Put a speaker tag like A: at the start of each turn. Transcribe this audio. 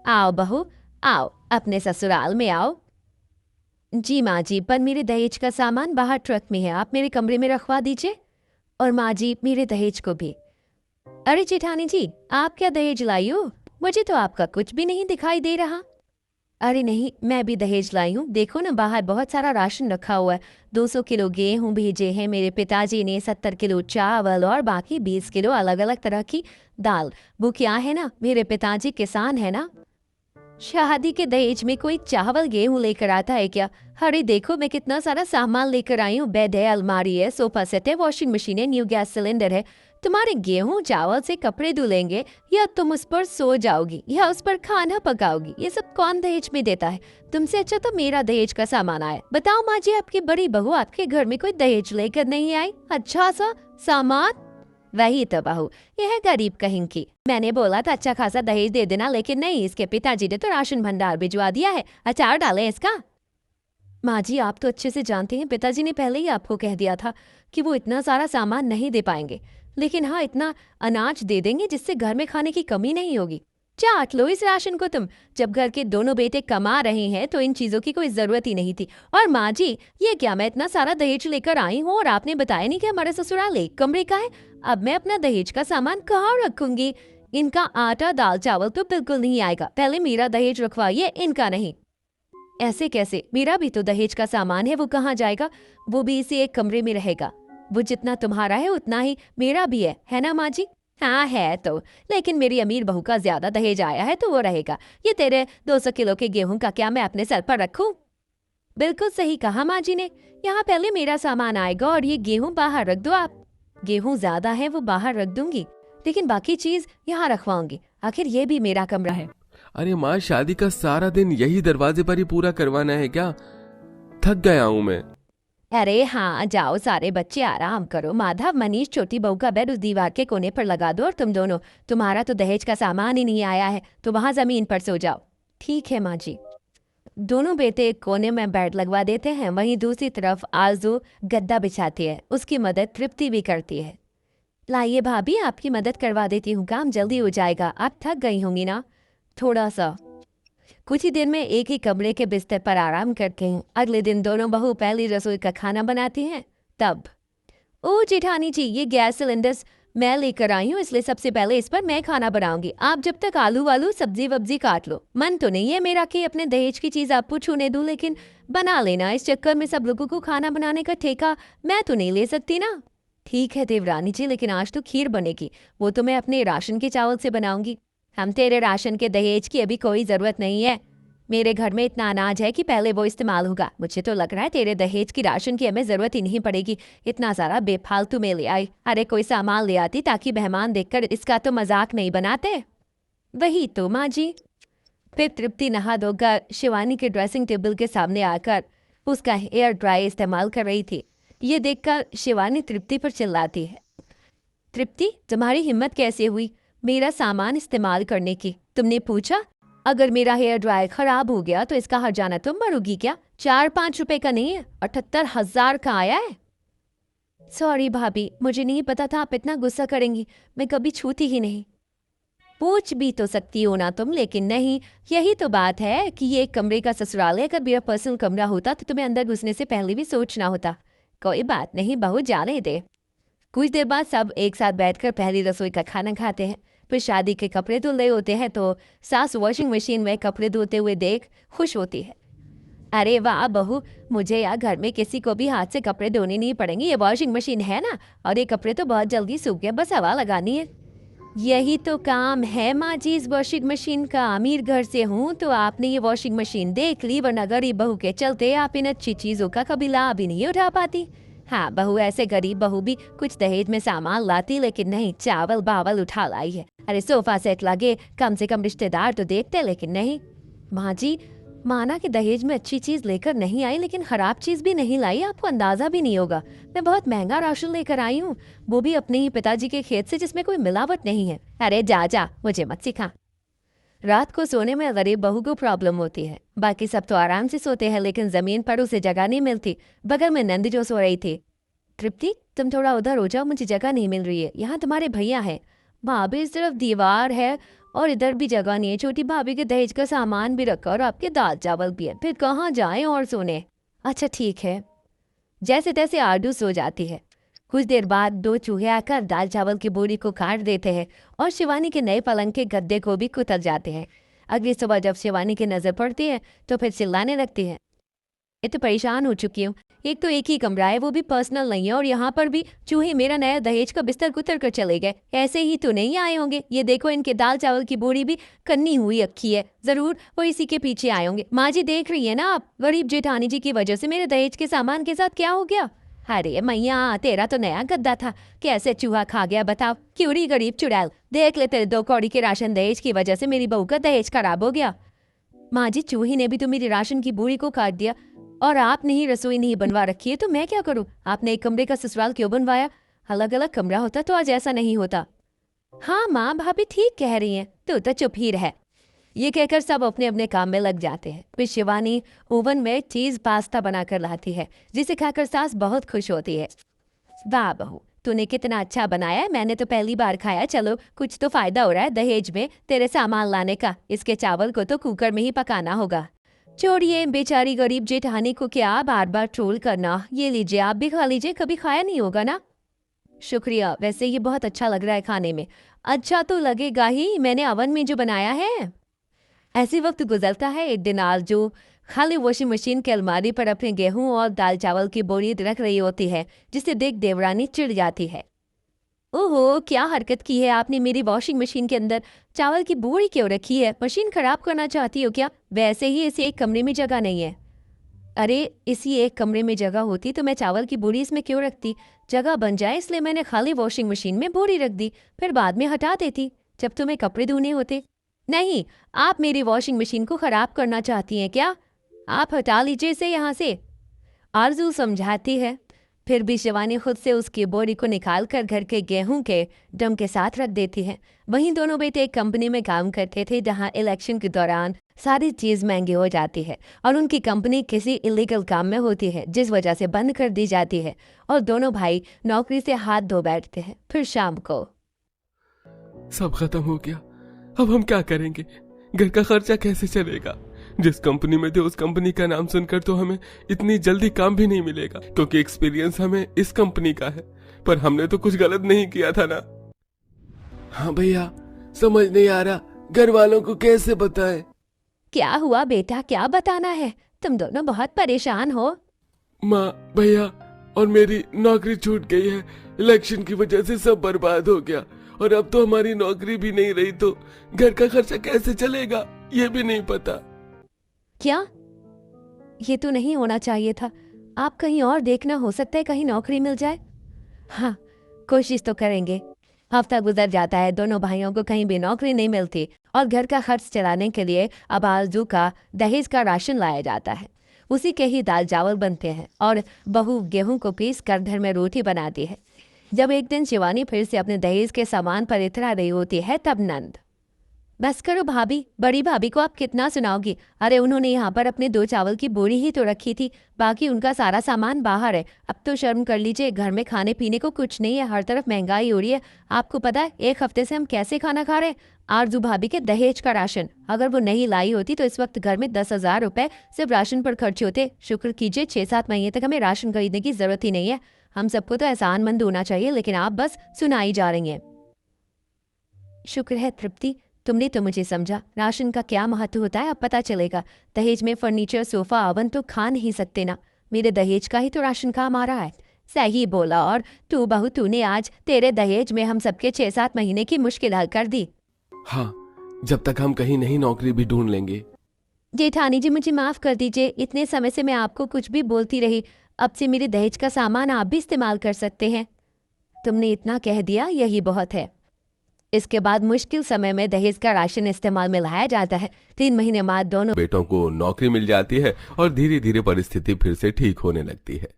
A: आओ बहू, आओ अपने ससुराल में आओ। जी माँ जी, पर मेरे दहेज का सामान बाहर ट्रक में है, आप मेरे कमरे में रखवा दीजिए। और माँ जी, मेरे दहेज को भी। अरे जेठानी जी, आप क्या दहेज लाई हो? मुझे तो आपका कुछ भी नहीं दिखाई दे रहा। अरे नहीं, मैं भी दहेज लाई हूँ। देखो ना, बाहर बहुत सारा राशन रखा हुआ है। 200 किलो गेहूं भेजे हैं मेरे पिताजी ने, 70 किलो चावल और बाकी 20 किलो अलग अलग तरह की दाल। वो क्या है ना, मेरे पिताजी किसान है ना। शादी के दहेज में कोई चावल गेहूं लेकर आता है क्या? अरे देखो, मैं कितना सारा सामान लेकर आई हूँ। बेड है, अलमारी है, सोफा सेट है, वॉशिंग मशीन है, न्यू गैस सिलेंडर है। तुम्हारे गेहूं चावल से कपड़े धुलेंगे, या तुम उस पर सो जाओगी, या उस पर खाना पकाओगी? ये सब कौन दहेज में देता है? तुमसे अच्छा तो मेरा दहेज का सामान आया। बताओ माँ जी, आपकी बड़ी बहू आपके घर में कोई दहेज लेकर नहीं आई? अच्छा सा सामान। वही तो बहू, यह है गरीब कहीं की। मैंने बोला था अच्छा खासा दहेज दे देना, लेकिन नहीं, इसके पिताजी ने तो राशन भंडार भिजवा दिया है। अचार डाले इसका। माँ जी, आप तो अच्छे से जानते हैं, पिताजी ने पहले ही आपको कह दिया था कि वो इतना सारा सामान नहीं दे पाएंगे। लेकिन हाँ, इतना अनाज दे देंगे जिससे घर में खाने की कमी नहीं होगी। चाट लो इस राशन को तुम। जब घर के दोनों बेटे कमा रहे हैं तो इन चीजों की कोई जरूरत ही नहीं थी। और माँ जी, ये क्या, मैं इतना सारा दहेज लेकर आई हूँ और आपने बताया नहीं कि हमारा ससुराल एक कमरे का है। अब मैं अपना दहेज का सामान कहाँ रखूंगी? इनका आटा दाल चावल तो बिल्कुल नहीं आएगा। पहले मेरा दहेज रखवाइए, इनका नहीं। ऐसे कैसे? मेरा भी तो दहेज का सामान है, वो कहाँ जाएगा? वो भी इसी एक कमरे में रहेगा। वो जितना तुम्हारा है उतना ही मेरा भी है ना माँ जी? हाँ है तो, लेकिन मेरी अमीर बहू का ज्यादा दहेज आया है तो वो रहेगा। ये तेरे 200 किलो के गेहूं का क्या मैं अपने सर पर रखूं? बिल्कुल सही कहा माँ जी ने। यहाँ पहले मेरा सामान आएगा और ये गेहूं बाहर रख दो आप। गेहूं ज्यादा है, वो बाहर रख दूंगी, लेकिन बाकी चीज यहाँ रखवाऊंगी। आखिर ये भी मेरा कमरा है।
B: अरे माँ, शादी का सारा दिन यही दरवाजे पर ही पूरा करवाना है क्या? थक गया हूँ मैं।
A: अरे हाँ, जाओ सारे बच्चे आराम करो। माधव, मनीष, छोटी बहू का बेड उस दीवार के कोने पर लगा दो। और तुम दोनों, तुम्हारा तो दहेज का सामान ही नहीं आया है, तो वहां जमीन पर सो जाओ। ठीक है माँ जी। दोनों बेटे एक कोने में बेड लगवा देते हैं, वहीं दूसरी तरफ आरजू गद्दा बिछाती है। उसकी मदद तृप्ति भी करती है। लाइए भाभी, आपकी मदद करवा देती हूँ, काम जल्दी हो जाएगा। आप थक गई होंगी ना? थोड़ा सा। कुछ ही देर में एक ही कमरे के बिस्तर पर आराम करके अगले दिन दोनों बहू पहली रसोई का खाना बनाती हैं। तब, ओ जेठानी जी, ये गैस सिलेंडर्स मैं लेकर आई हूँ, इसलिए सबसे पहले इस पर मैं खाना बनाऊंगी। आप जब तक आलू वालू सब्जी वब्जी काट लो। मन तो नहीं है मेरा कि अपने दहेज की चीज आपको छूने दूं, लेकिन बना लेना। इस चक्कर में सब लोगों को खाना बनाने का ठेका मैं तो नहीं ले सकती ना। ठीक है देवरानी जी, लेकिन आज तो खीर बनेगी, वो तो मैं अपने राशन के चावल से बनाऊंगी। हम तेरे राशन के दहेज की अभी कोई जरूरत नहीं है। मेरे घर में इतना अनाज है कि पहले वो इस्तेमाल होगा। मुझे तो लग रहा है तेरे दहेज की राशन की हमें जरूरत ही नहीं पड़ेगी। इतना सारा बेफालतू में ले आई। अरे कोई सामान ले आती ताकि मेहमान देखकर इसका तो मजाक नहीं बनाते। वही तो माँ जी। फिर तृप्ति नहा धोकर शिवानी के ड्रेसिंग टेबल के सामने आकर उसका हेयर ड्राई इस्तेमाल कर रही थी। ये देखकर शिवानी तृप्ति पर चिल्लाती है, तृप्ति, तुम्हारी हिम्मत कैसे हुई मेरा सामान इस्तेमाल करने की? तुमने पूछा? अगर मेरा हेयर ड्रायर खराब हो गया तो इसका हर्जाना तुम भरोगी क्या? 4-5 रुपए का नहीं है, 78,000 का आया है। सॉरी भाभी, मुझे नहीं पता था आप इतना गुस्सा करेंगी। मैं कभी छूती ही नहीं। पूछ भी तो सकती हो ना तुम, लेकिन नहीं। यही तो बात है कि ये एक कमरे का ससुराल है। अगर मेरा पर्सनल कमरा होता तो तुम्हें अंदर घुसने से पहले भी सोचना होता। कोई बात नहीं बहू, जाने दे। कुछ देर बाद सब एक साथ बैठकर पहली रसोई का खाना खाते हैं। फिर शादी के कपड़े धुल रहे होते हैं तो सास वॉशिंग मशीन में कपड़े धोते हुए देख खुश होती है। अरे वाह बहू, मुझे यार घर में किसी को भी हाथ से कपड़े धोने नहीं पड़ेंगे। ये वॉशिंग मशीन है ना, और ये कपड़े तो बहुत जल्दी सूख गए, बस हवा लगानी है। यही तो काम है माँ जी इस वॉशिंग मशीन का। अमीर घर से हूँ तो आपने ये वॉशिंग मशीन देख ली, वरना गरीब बहू के चलते आप इन अच्छी चीजों का कभी लाभ ही नहीं उठा पाती। हाँ बहू, ऐसे गरीब बहू भी कुछ दहेज में सामान लाती, लेकिन नहीं, चावल बावल उठा लाई है। अरे सोफा सेट लगे, कम से कम रिश्तेदार तो देखते, लेकिन नहीं। माँ जी, माना कि दहेज में अच्छी चीज लेकर नहीं आई, लेकिन खराब चीज भी नहीं लाई। आपको अंदाजा भी नहीं होगा, मैं बहुत महंगा राशन लेकर आई हूँ, वो भी अपने ही पिताजी के खेत से, जिसमें कोई मिलावट नहीं है। अरे जा जा, मुझे मत सिखा। रात को सोने में गरीब बहू को प्रॉब्लम होती है। बाकी सब तो आराम से सोते हैं, लेकिन जमीन पर उसे जगह नहीं मिलती। बगल में नंद जो सो रही थी। तृप्ति, तुम थोड़ा उधर हो जाओ, मुझे जगह नहीं मिल रही है। यहाँ तुम्हारे भैया है। भाभी, इस तरफ दीवार है, और इधर भी जगह नहीं है। छोटी भाभी के दहेज का सामान भी रखा और आपके दाल चावल भी है, फिर कहाँ जाएं और सोने। अच्छा ठीक है। जैसे तैसे आरजू सो जाती है। कुछ देर बाद 2 चूहे आकर दाल चावल की बोरी को काट देते हैं और शिवानी के नए पलंग के गद्दे को भी कुतर जाते हैं। अगली सुबह जब शिवानी की नजर पड़ती है तो फिर चिल्लाने लगती है, ये तो परेशान हो चुकी हूँ। एक तो एक ही कमरा है, वो भी पर्सनल नहीं है, और यहाँ पर भी चूहे मेरा नया दहेज का बिस्तर कुतर कर चले गए। ऐसे ही तो नहीं आए होंगे। ये देखो, इनके दाल चावल की बोरी भी कन्नी हुई रखी है, जरूर वो इसी के पीछे आए होंगे। माँ जी देख रही है ना आप, गरीब जेठानी जी की वजह से मेरे दहेज के सामान के साथ क्या हो गया। अरे मैया, तेरा तो नया गद्दा था, कैसे चूहा खा गया बताओ। क्यूरी गरीब चुड़ैल, देख ले तेरे 2 कौड़ी के राशन दहेज की वजह से मेरी बहू का दहेज खराब हो गया। माँ जी, चूहे ने भी तो मेरी राशन की बोरी को काट दिया, और आपने ही रसोई नहीं बनवा रखी है, तो मैं क्या करूं। आपने एक कमरे का ससुराल क्यों बनवाया? अलग अलग कमरा होता तो आज ऐसा नहीं होता। हाँ माँ, भाभी ठीक कह रही हैं, तू तो चुप ही रह। ये कहकर सब अपने अपने काम में लग जाते हैं। फिर शिवानी ओवन में चीज पास्ता बनाकर लाती है, जिसे खाकर सास बहुत खुश होती है। वाह बहू, तूने कितना अच्छा बनाया है, मैंने तो पहली बार खाया। चलो, कुछ तो फायदा हो रहा है दहेज में तेरे सामान लाने का। इसके चावल को तो कुकर में ही पकाना होगा। छोड़िए, बेचारी गरीब जेठानी को क्या बार बार ट्रोल करना। ये लीजिए, आप भी खा लीजिए, कभी खाया नहीं होगा ना। शुक्रिया, वैसे ये बहुत अच्छा लग रहा है खाने में। अच्छा तो लगेगा ही, मैंने ओवन में जो बनाया है। ऐसे वक्त गुजरता है। एक दिन आरजू खाली वॉशिंग मशीन के अलमारी पर अपने गेहूं और दाल चावल की बोरी रख रही होती है, जिसे देख देवरानी चिढ़ जाती है। ओहो, क्या हरकत की है आपने मेरी वॉशिंग मशीन के अंदर चावल की बोरी क्यों रखी है? मशीन खराब करना चाहती हो क्या? वैसे ही इसी एक कमरे में जगह नहीं है। अरे, इसी एक कमरे में जगह होती तो मैं चावल की बोरी इसमें क्यों रखती? जगह बन जाए इसलिए मैंने खाली वॉशिंग मशीन में बोरी रख दी, फिर बाद में हटा देती जब तुम्हें कपड़े धोने होते। नहीं, आप मेरी वॉशिंग मशीन को खराब करना चाहती हैं क्या? आप हटा लीजिए इसे यहाँ से। आरजू समझाती है। फिर भी शिवानी खुद से उसकी बोरी को निकालकर घर के गेहूं के ड्रम के साथ रख देती है। वहीं दोनों बेटे एक कंपनी में काम करते थे, जहां इलेक्शन के दौरान सारी चीज महंगी हो जाती है और उनकी कंपनी किसी इलीगल काम में होती है, जिस वजह से बंद कर दी जाती है और दोनों भाई नौकरी से हाथ धो बैठते हैं। फिर शाम को
B: सब खत्म हो गया, अब हम क्या करेंगे? घर का खर्चा कैसे चलेगा? जिस कंपनी में थे उस कंपनी का नाम सुनकर तो हमें इतनी जल्दी काम भी नहीं मिलेगा, क्योंकि एक्सपीरियंस हमें इस कंपनी का है, पर हमने तो कुछ गलत नहीं किया था ना। हाँ भैया, समझ नहीं आ रहा घर वालों को कैसे बताएं।
A: क्या हुआ बेटा, क्या बताना है? तुम दोनों बहुत परेशान हो।
B: माँ, भैया और मेरी नौकरी छूट गई है। इलेक्शन की वजह से सब बर्बाद हो गया और अब तो हमारी नौकरी भी नहीं रही, तो घर का खर्चा कैसे चलेगा ये भी नहीं पता।
A: क्या? ये तो नहीं होना चाहिए था। आप कहीं और देखना, हो सकता है कहीं नौकरी मिल जाए। हाँ, कोशिश तो करेंगे। हफ्ता गुजर जाता है, दोनों भाइयों को कहीं भी नौकरी नहीं मिलती और घर का खर्च चलाने के लिए अब आरजू का दहेज का राशन लाया जाता है। उसी के ही दाल चावल बनते हैं और बहू गेहूं को पीस कर घर में रोटी बनाती है। जब एक दिन शिवानी फिर से अपने दहेज के सामान पर इतरा रही होती है, तब नंद, बस करो भाभी, बड़ी भाभी को आप कितना सुनाओगी? अरे उन्होंने यहाँ पर अपने 2 चावल की बोरी ही तो रखी थी, बाकी उनका सारा सामान बाहर है। अब तो शर्म कर लीजिए, घर में खाने पीने को कुछ नहीं है, हर तरफ महंगाई हो रही है। आपको पता है 1 हफ्ते से हम कैसे खाना खा रहे हैं? आरजू भाभी के दहेज का राशन, अगर वो नहीं लाई होती तो इस वक्त घर में 10,000 रुपए सिर्फ राशन पर खर्च होते। शुक्र कीजिए 6-7 महीने तक हमें राशन खरीदने की जरूरत ही नहीं है। हम सबको तो एहसानमंद होना चाहिए, लेकिन आप बस सुनाई जा रही हैं। शुक्र है तृप्ति, तुमने तो मुझे समझा। राशन का क्या महत्व होता है अब पता चलेगा। दहेज में फर्नीचर, सोफा, ओवन तो खा नहीं सकते ना। मेरे दहेज का ही तो राशन काम आ रहा है। सही बोला। और तू बहू, तूने आज तेरे दहेज में हम सबके 6-7 महीने की मुश्किल हल कर दी।
B: हाँ, जब तक हम कहीं नहीं नौकरी भी ढूंढ लेंगे।
A: जेठानी जी, मुझे माफ कर दीजिए, इतने समय से मैं आपको कुछ भी बोलती रही। अब से मेरे दहेज का सामान आप भी इस्तेमाल कर सकते हैं। तुमने इतना कह दिया, यही बहुत है। इसके बाद मुश्किल समय में दहेज का राशन इस्तेमाल में लाया जाता है। 3 महीने बाद दोनों
B: बेटों को नौकरी मिल जाती है और धीरे धीरे परिस्थिति फिर से ठीक होने लगती है।